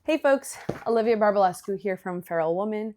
Hey folks, Olivia Barbalescu here from Feral Woman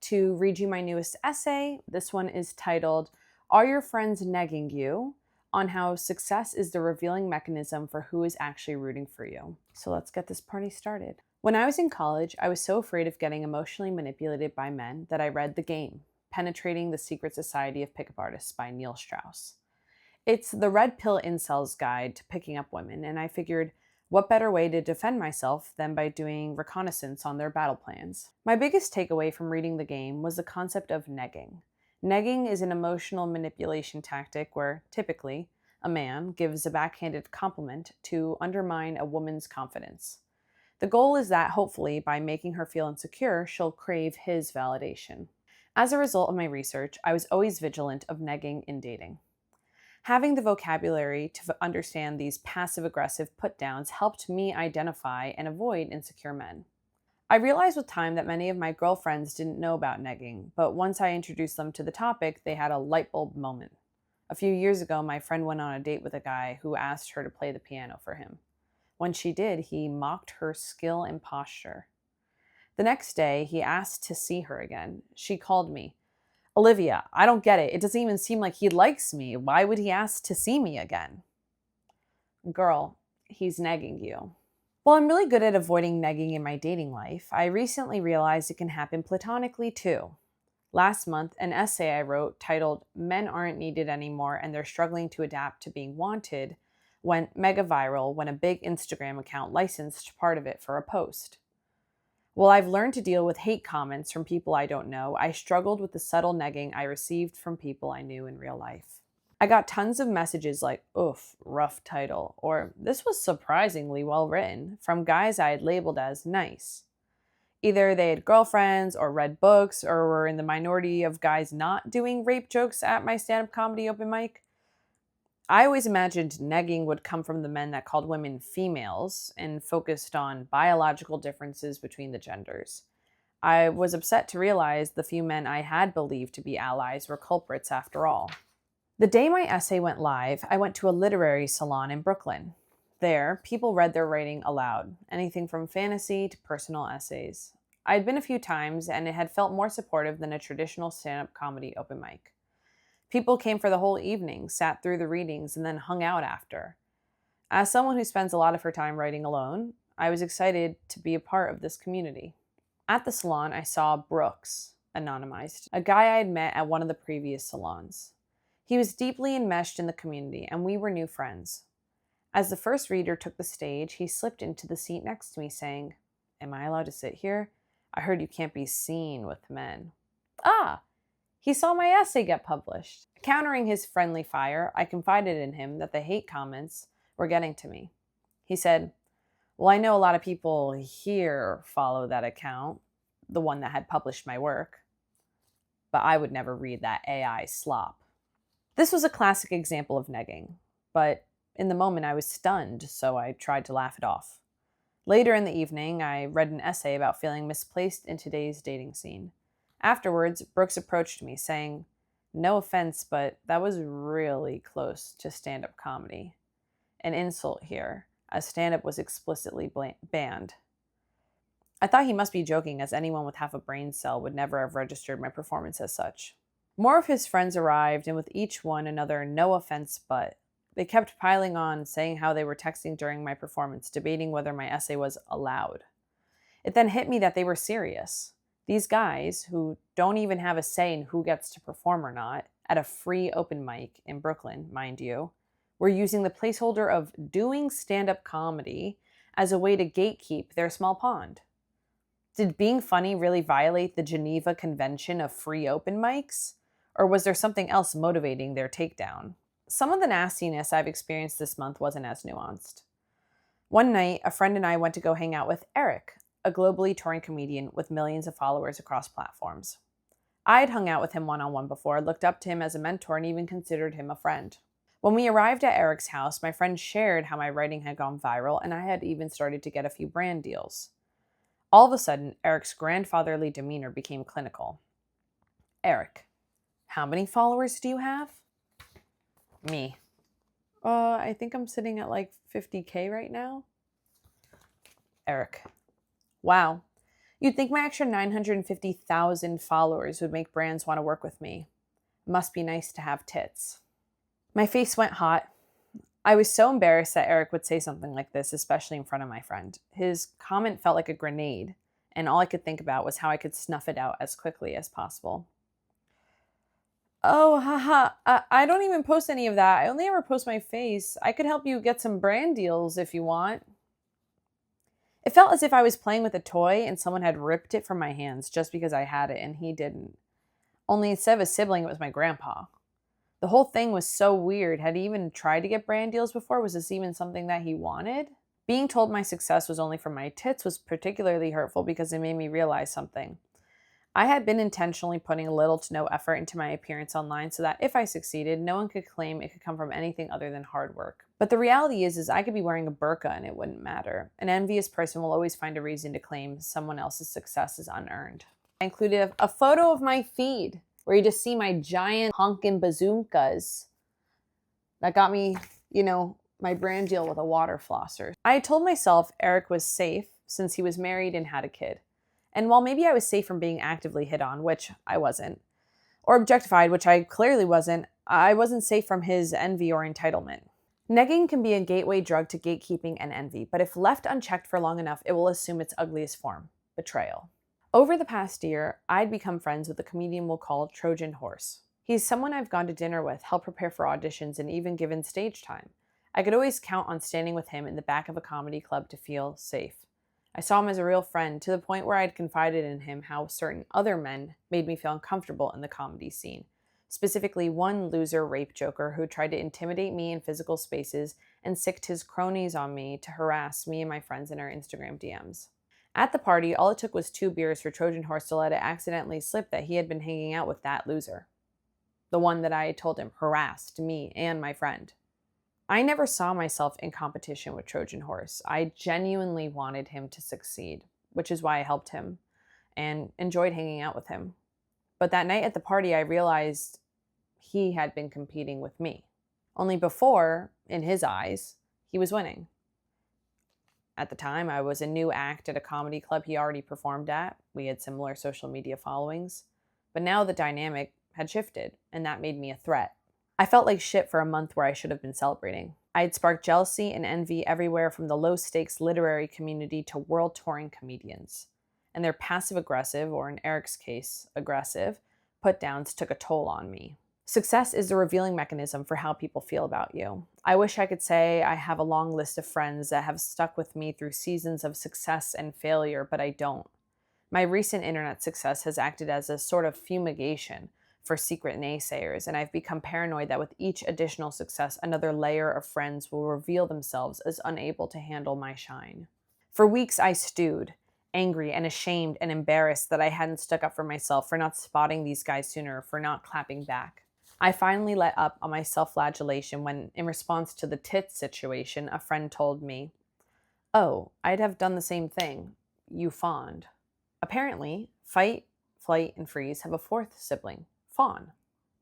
to read you my newest essay. This one is titled, Are Your Friends Negging You? On how success is the revealing mechanism for who is actually rooting for you. So let's get this party started. When I was in college, I was so afraid of getting emotionally manipulated by men that I read The Game, Penetrating the Secret Society of Pickup Artists by Neil Strauss. It's the red pill incel's guide to picking up women, and I figured, what better way to defend myself than by doing reconnaissance on their battle plans? My biggest takeaway from reading The Game was the concept of negging. Negging is an emotional manipulation tactic where, typically, a man gives a backhanded compliment to undermine a woman's confidence. The goal is that, hopefully, by making her feel insecure, she'll crave his validation. As a result of my research, I was always vigilant of negging in dating. Having the vocabulary to understand these passive-aggressive put-downs helped me identify and avoid insecure men. I realized with time that many of my girlfriends didn't know about negging, but once I introduced them to the topic, they had a light bulb moment. A few years ago, my friend went on a date with a guy who asked her to play the piano for him. When she did, he mocked her skill and posture. The next day, he asked to see her again. She called me. Olivia, I don't get it. It doesn't even seem like he likes me. Why would he ask to see me again? Girl, he's negging you. While I'm really good at avoiding negging in my dating life, I recently realized it can happen platonically too. Last month, an essay I wrote titled Men Aren't Needed Anymore and They're Struggling to Adapt to Being Wanted went mega viral when a big Instagram account licensed part of it for a post. While I've learned to deal with hate comments from people I don't know, I struggled with the subtle negging I received from people I knew in real life. I got tons of messages like, oof, rough title, or this was surprisingly well written, from guys I had labeled as nice. Either they had girlfriends or read books or were in the minority of guys not doing rape jokes at my stand-up comedy open mic. I always imagined negging would come from the men that called women females and focused on biological differences between the genders. I was upset to realize the few men I had believed to be allies were culprits after all. The day my essay went live, I went to a literary salon in Brooklyn. There, people read their writing aloud, anything from fantasy to personal essays. I had been a few times, and it had felt more supportive than a traditional stand-up comedy open mic. People came for the whole evening, sat through the readings, and then hung out after. As someone who spends a lot of her time writing alone, I was excited to be a part of this community. At the salon, I saw Brooks, anonymized, a guy I had met at one of the previous salons. He was deeply enmeshed in the community, and we were new friends. As the first reader took the stage, he slipped into the seat next to me, saying, "Am I allowed to sit here? I heard you can't be seen with men." Ah! He saw my essay get published. Countering his friendly fire, I confided in him that the hate comments were getting to me. He said, "Well, I know a lot of people here follow that account, the one that had published my work, but I would never read that AI slop." This was a classic example of negging, but in the moment I was stunned, so I tried to laugh it off. Later in the evening, I read an essay about feeling misplaced in today's dating scene. Afterwards, Brooks approached me, saying, "No offense, but that was really close to stand-up comedy. An insult here, as stand-up was explicitly banned." I thought he must be joking, as anyone with half a brain cell would never have registered my performance as such. More of his friends arrived, and with each one another "no offense, but." They kept piling on, saying how they were texting during my performance, debating whether my essay was allowed. It then hit me that they were serious. These guys, who don't even have a say in who gets to perform or not, at a free open mic in Brooklyn, mind you, were using the placeholder of doing stand-up comedy as a way to gatekeep their small pond. Did being funny really violate the Geneva Convention of free open mics? Or was there something else motivating their takedown? Some of the nastiness I've experienced this month wasn't as nuanced. One night, a friend and I went to go hang out with Eric, a globally touring comedian with millions of followers across platforms. I'd hung out with him one-on-one before, looked up to him as a mentor, and even considered him a friend. When we arrived at Eric's house, my friend shared how my writing had gone viral, and I had even started to get a few brand deals. All of a sudden, Eric's grandfatherly demeanor became clinical. "Eric, how many followers do you have?" Me. I think I'm sitting at like 50K right now." "Eric, Wow. You'd think my extra 950,000 followers would make brands want to work with me. Must be nice to have tits. My face went hot. I was so embarrassed that Eric would say something like this, especially in front of my friend. His comment felt like a grenade, and all I could think about was how I could snuff it out as quickly as possible. Oh, haha, I don't even post any of that. I only ever post my face. I could help you get some brand deals if you want. It felt as if I was playing with a toy and someone had ripped it from my hands just because I had it and he didn't. Only instead of a sibling, it was my grandpa. The whole thing was so weird. Had he even tried to get brand deals before? Was this even something that he wanted? Being told my success was only from my tits was particularly hurtful because it made me realize something. I had been intentionally putting little to no effort into my appearance online so that if I succeeded, no one could claim it could come from anything other than hard work. But the reality is I could be wearing a burqa and it wouldn't matter. An envious person will always find a reason to claim someone else's success is unearned. I included a photo of my feed where you just see my giant honkin' bazookas. That got me, my brand deal with a water flosser. I had told myself Eric was safe since he was married and had a kid. And while maybe I was safe from being actively hit on, which I wasn't, or objectified, which I clearly wasn't, I wasn't safe from his envy or entitlement. Negging can be a gateway drug to gatekeeping and envy, but if left unchecked for long enough, it will assume its ugliest form, betrayal. Over the past year, I'd become friends with a comedian we'll call Trojan Horse. He's someone I've gone to dinner with, helped prepare for auditions, and even given stage time. I could always count on standing with him in the back of a comedy club to feel safe. I saw him as a real friend, to the point where I'd confided in him how certain other men made me feel uncomfortable in the comedy scene. Specifically, one loser rape joker who tried to intimidate me in physical spaces and sicked his cronies on me to harass me and my friends in our Instagram DMs. At the party, all it took was 2 beers for Trojan Horse to let it accidentally slip that he had been hanging out with that loser. The one that I had told him harassed me and my friend. I never saw myself in competition with Trojan Horse. I genuinely wanted him to succeed, which is why I helped him and enjoyed hanging out with him. But that night at the party, I realized he had been competing with me. Only before, in his eyes, he was winning. At the time, I was a new act at a comedy club he already performed at. We had similar social media followings. But now the dynamic had shifted, and that made me a threat. I felt like shit for a month where I should have been celebrating. I had sparked jealousy and envy everywhere from the low-stakes literary community to world-touring comedians. And their passive-aggressive, or in Eric's case, aggressive, put-downs took a toll on me. Success is the revealing mechanism for how people feel about you. I wish I could say I have a long list of friends that have stuck with me through seasons of success and failure, but I don't. My recent internet success has acted as a sort of fumigation for secret naysayers, and I've become paranoid that with each additional success, another layer of friends will reveal themselves as unable to handle my shine. For weeks, I stewed, angry and ashamed and embarrassed that I hadn't stuck up for myself, for not spotting these guys sooner, for not clapping back. I finally let up on my self-flagellation when, in response to the tits situation, a friend told me, "Oh, I'd have done the same thing. You fawned." Apparently, fight, flight, and freeze have a fourth sibling, fawn.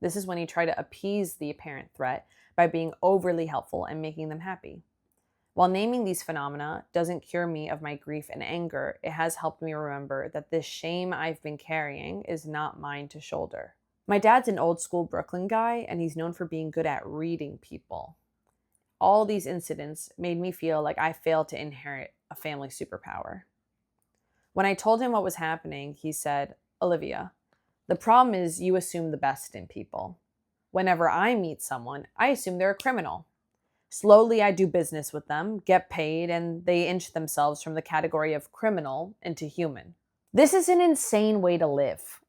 This is when you try to appease the apparent threat by being overly helpful and making them happy. While naming these phenomena doesn't cure me of my grief and anger, it has helped me remember that this shame I've been carrying is not mine to shoulder. My dad's an old school Brooklyn guy, and he's known for being good at reading people. All these incidents made me feel like I failed to inherit a family superpower. When I told him what was happening, he said, "Olivia, the problem is you assume the best in people. Whenever I meet someone, I assume they're a criminal. Slowly, I do business with them, get paid, and they inch themselves from the category of criminal into human. This is an insane way to live."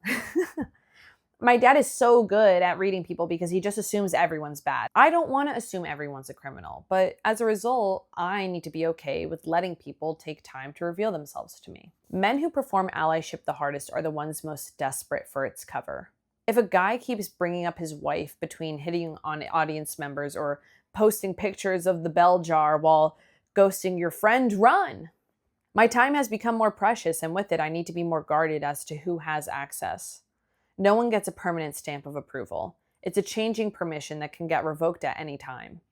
My dad is so good at reading people because he just assumes everyone's bad. I don't want to assume everyone's a criminal, but as a result, I need to be okay with letting people take time to reveal themselves to me. Men who perform allyship the hardest are the ones most desperate for its cover. If a guy keeps bringing up his wife between hitting on audience members or posting pictures of the bell jar while ghosting your friend, run! My time has become more precious, and with it, I need to be more guarded as to who has access. No one gets a permanent stamp of approval. It's a changing permission that can get revoked at any time.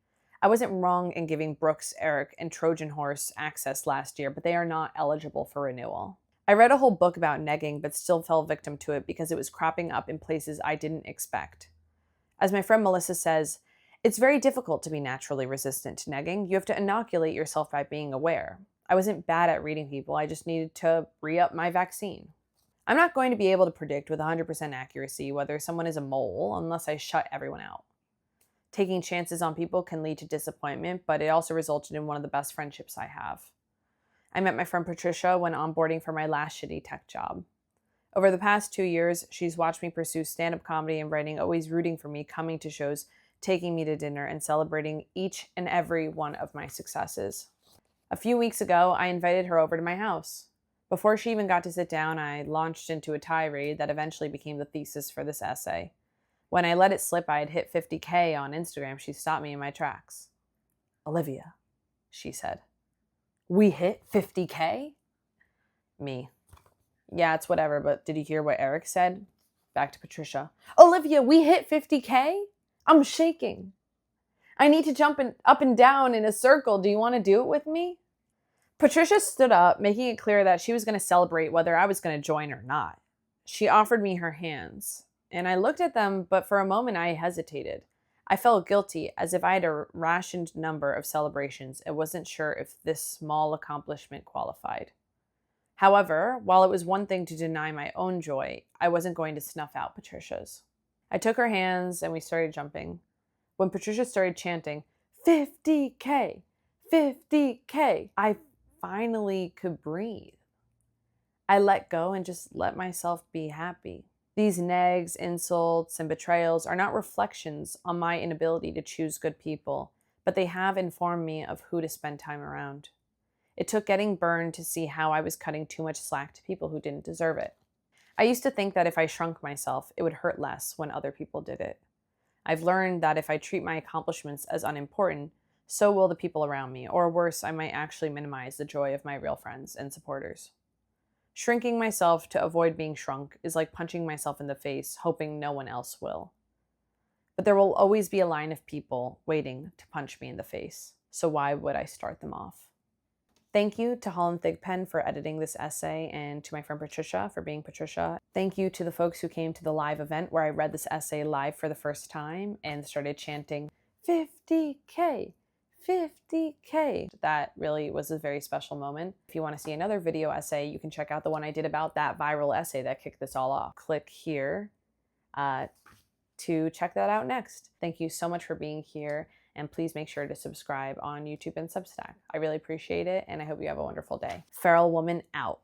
I wasn't wrong in giving Brooks, Eric, and Trojan Horse access last year, but they are not eligible for renewal. I read a whole book about negging, but still fell victim to it because it was cropping up in places I didn't expect. As my friend Melissa says, it's very difficult to be naturally resistant to negging. You have to inoculate yourself by being aware. I wasn't bad at reading people, I just needed to re-up my vaccine. I'm not going to be able to predict with 100% accuracy whether someone is a mole unless I shut everyone out. Taking chances on people can lead to disappointment, but it also resulted in one of the best friendships I have. I met my friend Patricia when onboarding for my last shitty tech job. Over the past 2 years, she's watched me pursue stand-up comedy and writing, always rooting for me, coming to shows, taking me to dinner, and celebrating each and every one of my successes. A few weeks ago, I invited her over to my house. Before she even got to sit down, I launched into a tirade that eventually became the thesis for this essay. When I let it slip I had hit 50K on Instagram, she stopped me in my tracks. "Olivia," she said. "We hit 50K? Me. "Yeah, it's whatever, but did you hear what Eric said?" Back to Patricia. "Olivia, we hit 50K? I'm shaking. I need to jump up and down in a circle. Do you want to do it with me?" Patricia stood up, making it clear that she was going to celebrate whether I was going to join or not. She offered me her hands, and I looked at them, but for a moment I hesitated. I felt guilty, as if I had a rationed number of celebrations and wasn't sure if this small accomplishment qualified. However, while it was one thing to deny my own joy, I wasn't going to snuff out Patricia's. I took her hands and we started jumping. When Patricia started chanting, 50K, 50K, I finally could breathe. I let go and just let myself be happy. These negs, insults, and betrayals are not reflections on my inability to choose good people, but they have informed me of who to spend time around. It took getting burned to see how I was cutting too much slack to people who didn't deserve it. I used to think that if I shrunk myself, it would hurt less when other people did it. I've learned that if I treat my accomplishments as unimportant, so will the people around me, or worse, I might actually minimize the joy of my real friends and supporters. Shrinking myself to avoid being shrunk is like punching myself in the face, hoping no one else will. But there will always be a line of people waiting to punch me in the face, so why would I start them off? Thank you to Holland Thigpen for editing this essay, and to my friend Patricia for being Patricia. Thank you to the folks who came to the live event where I read this essay live for the first time and started chanting, 50K, 50K. That really was a very special moment. If you want to see another video essay, you can check out the one I did about that viral essay that kicked this all off. Click here to check that out next. Thank you so much for being here, and please make sure to subscribe on YouTube and Substack. I really appreciate it, and I hope you have a wonderful day. Feral Woman out.